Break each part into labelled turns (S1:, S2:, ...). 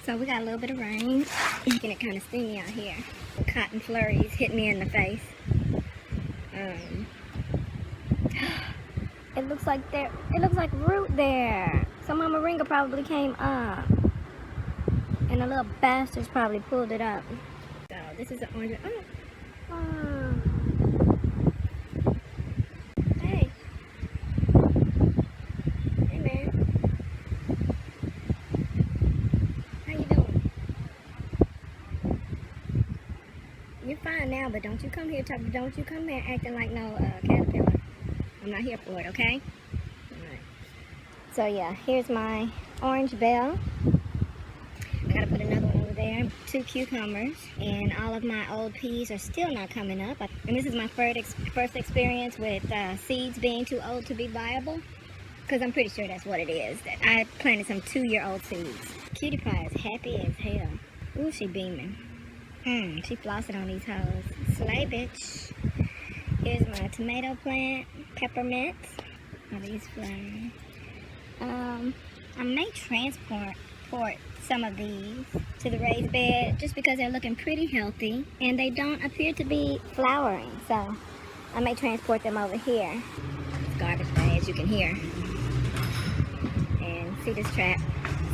S1: So we got a little bit of rain. Making it kind of steamy out here. Cotton flurries hit me in the face. It looks like root there. Some moringa probably came up. And the little bastards probably pulled it up. So this is the orange. Oh. Hey. Hey man. How you doing? You're fine now, but don't you come here acting like no caterpillar. I'm not here for it, okay? Alright. So yeah, here's my orange bell. I gotta put another one over there. 2 cucumbers, and all of my old peas are still not coming up. And this is my first experience with seeds being too old to be viable, because I'm pretty sure that's what it is. That I planted some 2-year-old seeds. Cutie pie is happy as hell. Ooh, she beaming. She flossing on these hoes. Slay, bitch. Here's my tomato plant, peppermint. Are these flowering? I may transport some of these to the raised bed just because they're looking pretty healthy and they don't appear to be flowering. So I may transport them over here. It's garbage day, as you can hear. And see this trap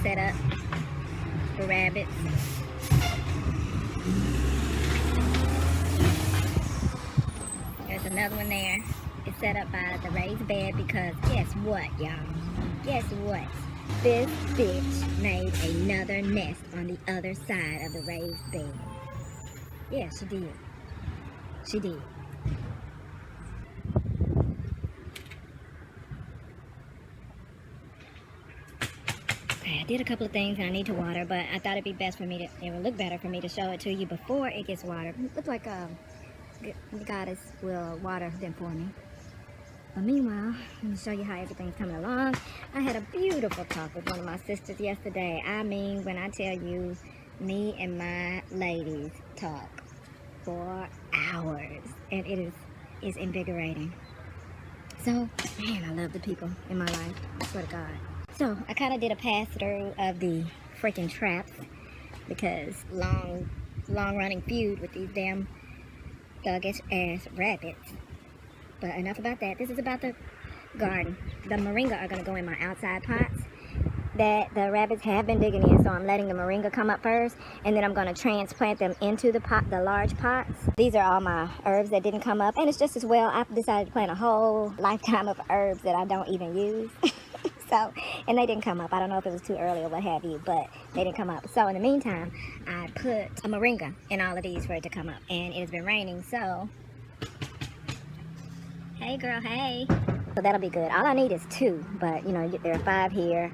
S1: set up for rabbits. There's another one there. It's set up by the raised bed because guess what, y'all? Guess what? This bitch made another nest on the other side of the raised bed. Yeah, she did. She did. Okay, I did a couple of things and I need to water, but I thought it'd be best for me to, it would look better for me to show it to you before it gets watered. It looks like the goddess will water them for me. But meanwhile, let me show you how everything's coming along. I had a beautiful talk with one of my sisters yesterday. I mean, when I tell you, me and my ladies talk for hours, and it is invigorating. So, man, I love the people in my life. I swear to God. So, I kind of did a pass through of the freaking traps because long-running feud with these damn thuggish ass rabbits. But enough about that. This is about the garden. The moringa are going to go in my outside pots that the rabbits have been digging in. So I'm letting the moringa come up first, and then I'm going to transplant them into the large pots. These are all my herbs that didn't come up, and it's just as well. I've decided to plant a whole lifetime of herbs that I don't even use. So, and they didn't come up. I don't know if it was too early or what have you, but they didn't come up. So in the meantime, I put a moringa in all of these for it to come up, and it has been raining, so hey girl, hey. So that'll be good. All I need is 2, but you know, there are 5 here,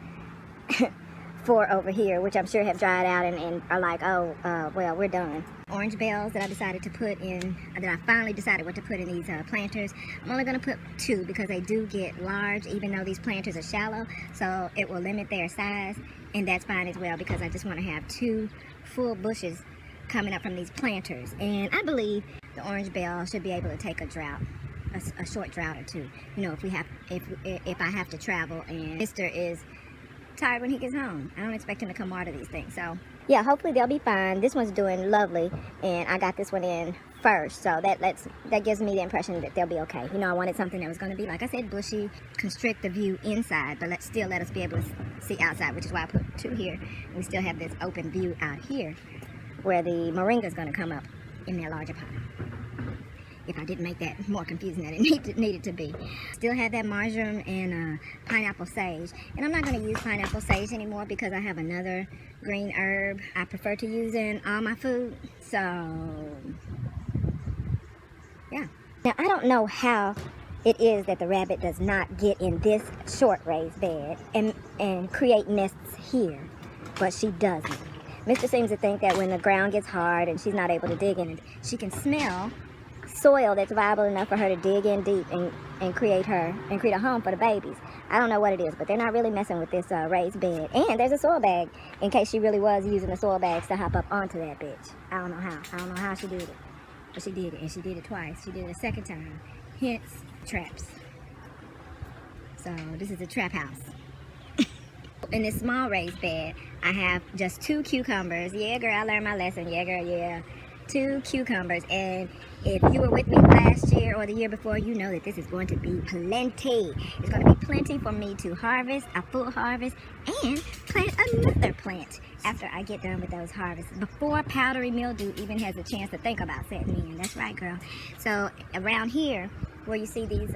S1: 4 over here, which I'm sure have dried out and are like, oh, well, we're done. Orange bells that I decided to put in, that I finally decided what to put in these planters. I'm only gonna put 2 because they do get large, even though these planters are shallow, so it will limit their size, and that's fine as well because I just want to have 2 full bushes coming up from these planters. And I believe the orange bell should be able to take a drought. A short drought or 2, you know, if I have to travel and Mr. is tired when he gets home. I don't expect him to come water these things. So yeah, hopefully they'll be fine. This one's doing lovely, and I got this one in first, so that gives me the impression that they'll be okay. You know, I wanted something that was going to be, like I said, bushy, constrict the view inside, but still let us be able to see outside, which is why I put 2 here. We still have this open view out here where the moringa is going to come up in their larger pot. If I didn't make that more confusing than it needed to be. Still have that marjoram and pineapple sage. And I'm not going to use pineapple sage anymore because I have another green herb I prefer to use in all my food. So, yeah. Now, I don't know how it is that the rabbit does not get in this short raised bed and create nests here, but she doesn't. Mr. seems to think that when the ground gets hard and she's not able to dig in it, she can smell soil that's viable enough for her to dig in deep and create a home for the babies. I don't know what it is, but they're not really messing with this raised bed. And there's a soil bag in case she really was using the soil bags to hop up onto that bitch. I don't know how she did it, but she did it, and she did it twice. She did it a second time. Hence traps. So this is a trap house. In this small raised bed, I have just 2 cucumbers. Yeah, girl, I learned my lesson. Yeah, girl, yeah. 2 cucumbers. And if you were with me last year or the year before, you know that this is going to be plenty. It's going to be plenty for me to harvest, a full harvest, and plant another plant after I get done with those harvests. Before powdery mildew even has a chance to think about setting in. That's right, girl. So around here, where you see these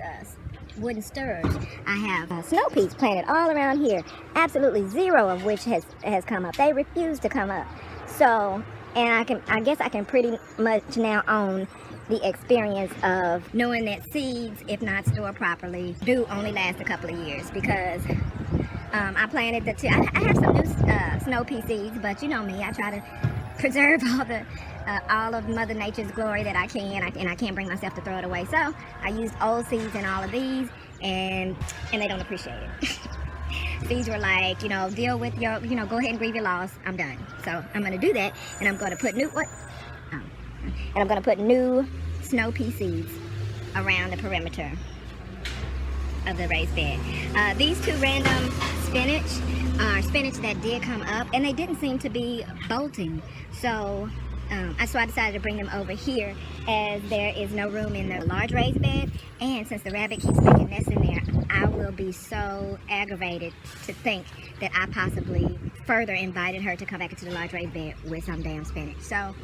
S1: wooden stirrers, I have snow peas planted all around here. Absolutely 0 of which has come up. They refuse to come up. So, and I guess I can pretty much now own the experience of knowing that seeds, if not stored properly, do only last a couple of years, because I planted I have some new snow pea seeds, but you know me, I try to preserve all of Mother Nature's glory that I can, and I can't bring myself to throw it away. So I used old seeds in all of these, and they don't appreciate it. These were like, you know, deal with your, you know, go ahead and grieve your loss. I'm done. So I'm going to do that, and I'm going to put new snow pea seeds around the perimeter of the raised bed. These 2 random spinach are spinach that did come up, and they didn't seem to be bolting. So I decided to bring them over here, as there is no room in the large raised bed, and since the rabbit keeps making nests in there, I will be so aggravated to think that I possibly further invited her to come back into the large raised bed with some damn spinach. So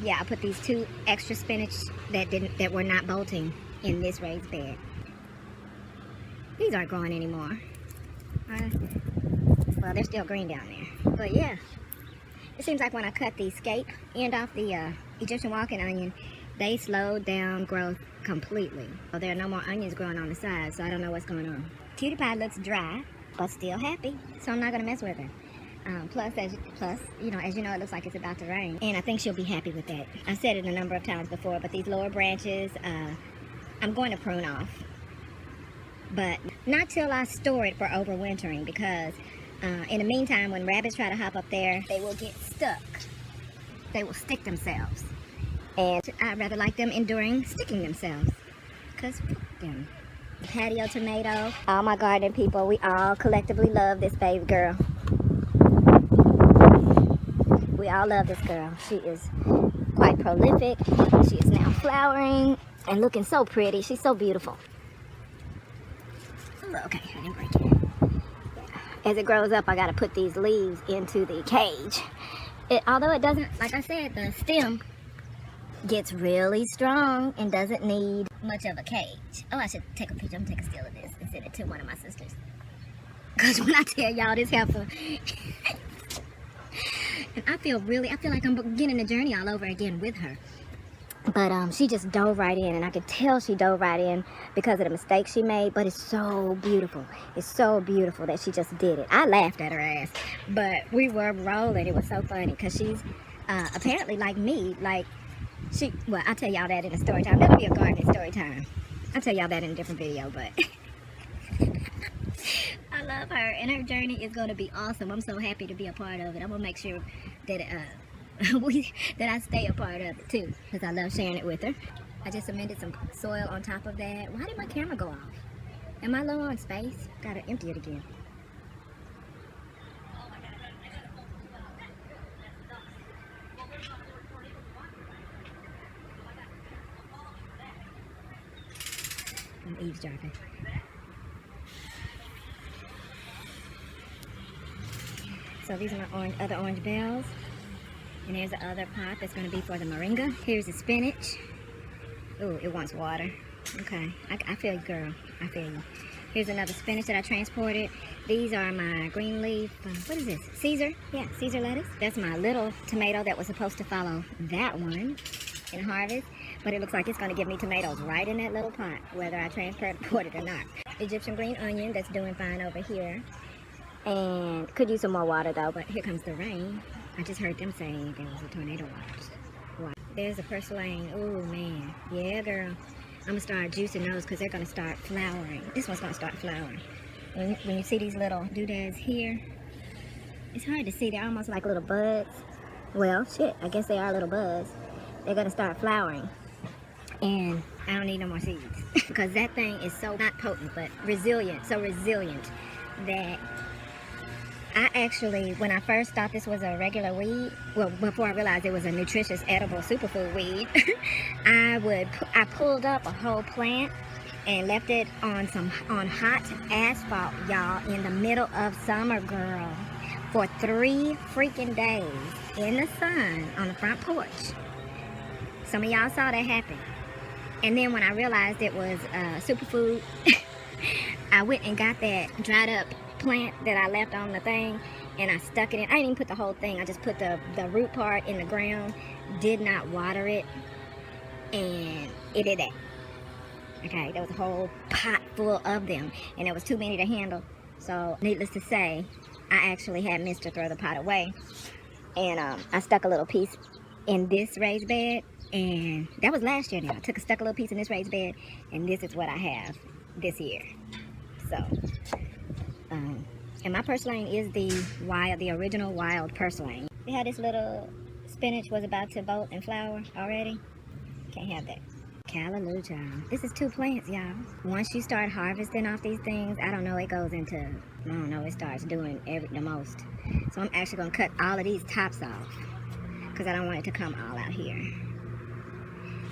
S1: yeah, I put these 2 extra spinach that were not bolting in this raised bed. These aren't growing anymore. Well, they're still green down there, but yeah. It seems like when I cut the scape end off the Egyptian walking onion, they slowed down growth completely. So there are no more onions growing on the side, so I don't know what's going on. Cutie Pie looks dry, but still happy, so I'm not gonna mess with her. Plus, you know, as you know, it looks like it's about to rain, and I think she'll be happy with that. I've said it a number of times before, but these lower branches, I'm going to prune off, but not till I store it for overwintering, because in the meantime, when rabbits try to hop up there, they will get stuck. They will stick themselves. And I'd rather like them enduring sticking themselves, because fuck them. Patio tomato. All my gardening people, we all collectively love this baby girl. We all love this girl. She is quite prolific. She is now flowering and looking so pretty. She's so beautiful. Okay, I didn't break it. As it grows up, I gotta put these leaves into the cage. Although it doesn't, like I said, the stem gets really strong and doesn't need much of a cage. Oh, I should take a picture. I'm gonna take a still of this and send it to one of my sisters. Because when I tell y'all this heifer, and I feel like I'm beginning the journey all over again with her. But she just dove right in, and I could tell she dove right in because of the mistakes she made, but it's so beautiful. It's so beautiful that she just did it. I laughed at her ass, but we were rolling. It was so funny because she's apparently like me. Like, well, I'll tell y'all that in a story time. That'll be a gardening story time. I'll tell y'all that in a different video, but I love her, and her journey is going to be awesome. I'm so happy to be a part of it. I'm going to make sure that that I stay a part of it too, because I love sharing it with her. I just cemented some soil on top of that. Why did my camera go off? Am I low on space? Gotta empty it again. I'm eavesdropping. So these are my other orange bells. And there's the other pot that's going to be for the moringa. Here's the spinach. Ooh, it wants water. Okay, I feel you, girl. I feel you. Here's another spinach that I transported. These are my green leaf, what is this? Caesar? Yeah, Caesar lettuce. That's my little tomato that was supposed to follow that one in harvest. But it looks like it's going to give me tomatoes right in that little pot, whether I transport it or not. Egyptian green onion that's doing fine over here. And could use some more water though, but here comes the rain. I just heard them say there was a tornado watch. There's a purslane. Oh man, yeah girl. I'm gonna start juicing those because they're gonna start flowering. This one's gonna start flowering. When you see these little doodads here, it's hard to see. They're almost like little buds. Well, shit, I guess they are little buds. They're gonna start flowering. And I don't need no more seeds because that thing is so not potent, but resilient. So resilient that I actually, when I first thought this was a regular weed, well, before I realized it was a nutritious, edible superfood weed, I pulled up a whole plant and left it on hot asphalt, y'all, in the middle of summer, girl, for 3 freaking days in the sun on the front porch. Some of y'all saw that happen. And then when I realized it was superfood, I went and got that dried up plant that I left on the thing, and I stuck it in. I didn't even put the whole thing. I just put the root part in the ground, did not water it, and it did that. Okay, there was a whole pot full of them, and there was too many to handle. So needless to say, I actually had missed to throw the pot away, and I stuck a little piece in this raised bed, and that was last year now. I stuck a little piece in this raised bed, and this is what I have this year. So, and my purslane is the original wild purslane. See how this little spinach was about to bolt and flower already? Can't have that. Callaloo, child. This is 2 plants, y'all. Once you start harvesting off these things, I don't know, it goes into, I don't know, it starts doing the most. So I'm actually gonna cut all of these tops off because I don't want it to come all out here.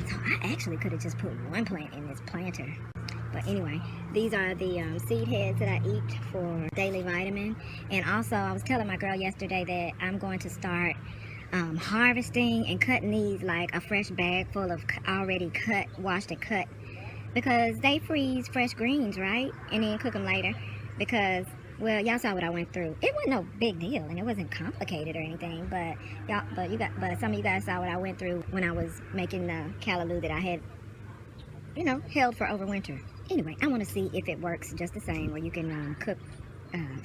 S1: So I actually could have just put 1 plant in this planter. But anyway, these are the seed heads that I eat for daily vitamin. And also, I was telling my girl yesterday that I'm going to start harvesting and cutting these like a fresh bag full of already cut, washed and cut, because they freeze fresh greens, right? And then cook them later. Because, well, y'all saw what I went through. It wasn't no big deal, and it wasn't complicated or anything. But some of you guys saw what I went through when I was making the callaloo that I had, you know, held for overwinter. Anyway, I want to see if it works just the same, where you can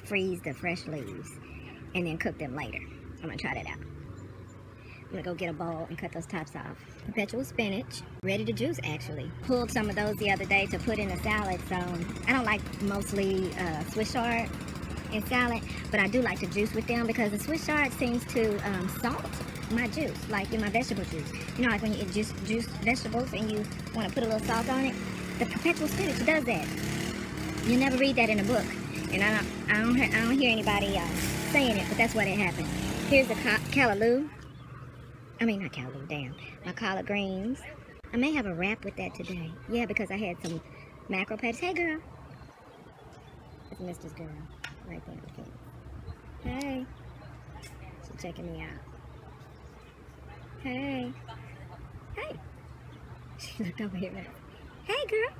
S1: freeze the fresh leaves and then cook them later. I'm going to try that out. I'm going to go get a bowl and cut those tops off. Perpetual spinach, ready to juice actually. Pulled some of those the other day to put in a salad, so I don't like mostly Swiss chard in salad, but I do like to juice with them because the Swiss chard seems to salt my juice, like in my vegetable juice. You know, like when you juice vegetables and you want to put a little salt on it, the perpetual spinach does that. You never read that in a book, and I don't hear anybody saying it, but that's what it happened. Here's the callaloo. I mean, not callaloo, damn. My collard greens. I may have a wrap with that today. Yeah, because I had some mackerel patties. Hey, girl. It's Mr.'s girl right there. Okay. Hey. She's checking me out. Hey. Hey. She looked over here. Hey, girl.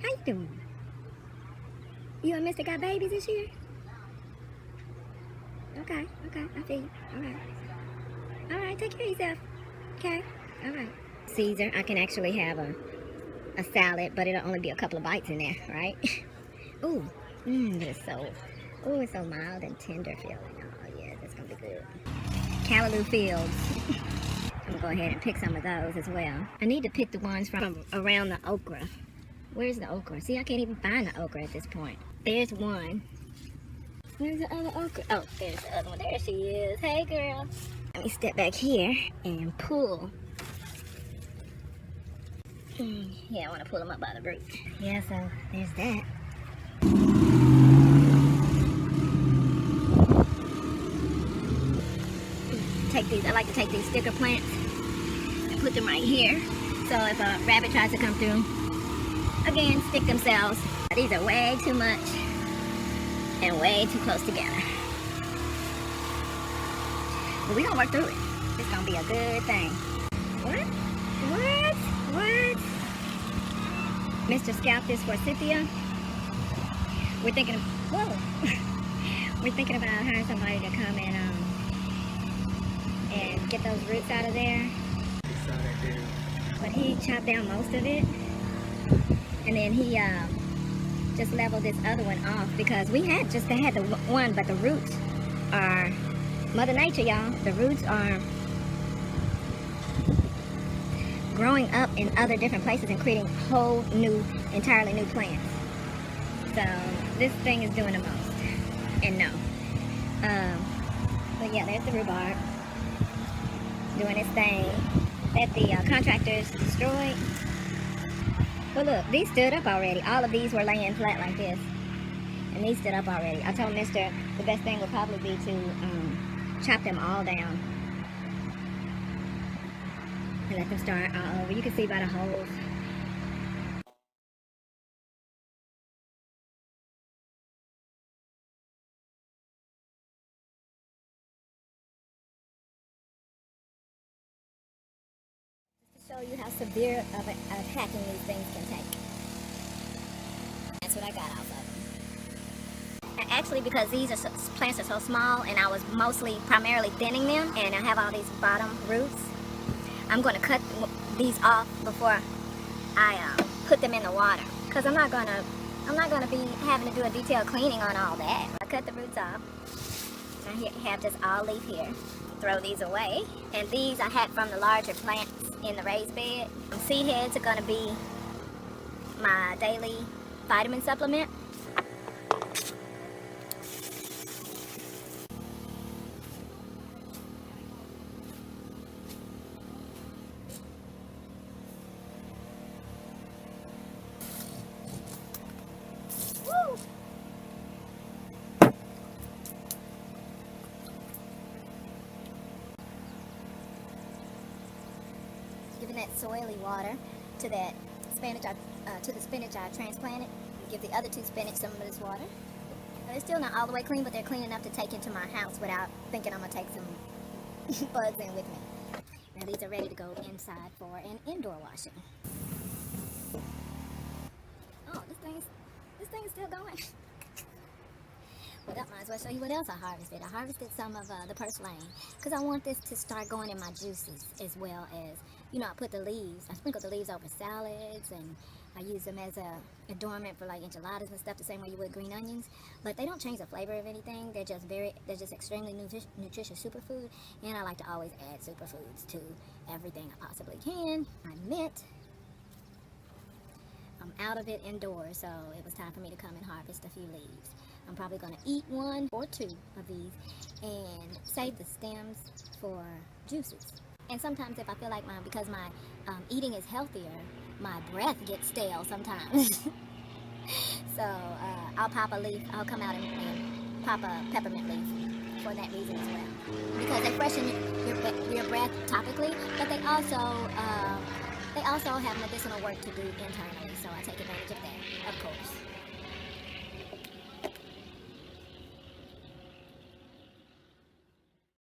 S1: How you doing? You and Mr. got babies this year? Okay, I feel you. All right, take care of yourself. Okay, all right. Caesar, I can actually have a salad, but it'll only be a couple of bites in there, right? Ooh, it's so mild and tender feeling. Oh yeah, that's gonna be good. Callaloo fields. I'm gonna go ahead and pick some of those as well. I need to pick the ones from around the okra. Where's the okra? See, I can't even find the okra at this point. There's one. Where's the other okra? Oh, there's the other one. There she is. Hey, girl. Let me step back here and pull. Yeah, I want to pull them up by the root. Yeah, so there's that. Take these. I like to take these sticker plants and put them right here. So if a rabbit tries to come through, again, stick themselves. These are way too much and way too close together. But we're gonna work through it. It's gonna be a good thing. What? Mr. Scout this forsythia. We're thinking about hiring somebody to come and get those roots out of there. But he chopped down most of it, and then he just leveled this other one off because they had the one, but the roots are Mother Nature, y'all. The roots are growing up in other different places and creating whole new, entirely new plants. So this thing is doing the most. And no. But yeah, there's the rhubarb doing its thing that the contractors destroyed. But look, these stood up already. All of these were laying flat like this. And these stood up already. I told Mister the best thing would probably be to chop them all down and let them start all over. You can see by the holes. Just to show you how severe of a hacking these things can take. That's what I got off of them. Actually, because these plants are so small and I was primarily thinning them and I have all these bottom roots, I'm going to cut these off before I put them in the water, because I'm not gonna be having to do a detailed cleaning on all that. I cut the roots off. I have this all leaf here. Throw these away. And these I had from the larger plants in the raised bed. Seed heads are going to be my daily vitamin supplement. Woo! Giving that soily water to that spinach, to the spinach I transplanted. Give the other two spinach some of this water. They're still not all the way clean, but they're clean enough to take into my house without thinking I'm gonna take some bugs in with me. Now these are ready to go inside for an indoor washing. Oh, this thing is still going. Well, that might as well show you what else I harvested. I harvested some of the purslane because I want this to start going in my juices, as well as, you know, I sprinkle the leaves over salads, and I use them as a adornment for like enchiladas and stuff, the same way you would green onions. But they don't change the flavor of anything. They're just extremely nutritious superfood, and I like to always add superfoods to everything I possibly can. I admit I'm out of it indoors, so it was time for me to come and harvest a few leaves. I'm probably going to eat one or two of these and save the stems for juices. And sometimes if I feel like because my eating is healthier, my breath gets stale sometimes. So I'll pop a leaf. I'll come out and pop a peppermint leaf for that reason as well. Because they freshen your breath topically, but they also have medicinal work to do internally. So I take advantage of that, of course.